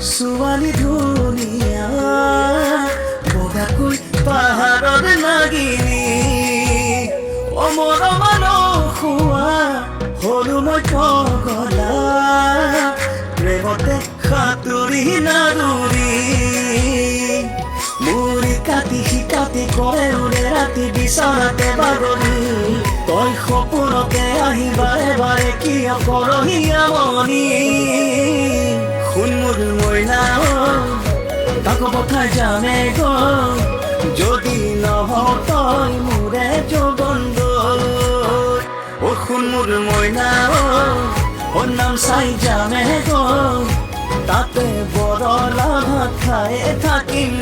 ছোৱালী ধুনীয়া বগাকৈ পাহাৰৰ নাগিনী অমৰমান খোৱা হলো মই পগলা প্ৰেমতে সাঁতুৰি নাদুৰি মুৰি কাটি শিকাটি কৰে উৰে ৰাতি বিচনাতে বাগৰি তই সপোনতে আহি বাৰে বাৰে কিয় কৰহি আমনি শুন মোৰ মইনা কাকো পঠাই যামে গৈ যদি নহও তই মোৰে যৌৱন ও শুন মোৰ মইনা ও নাম চাই যামে গৈ তাতে বৰলা ভাত খাই থাকিম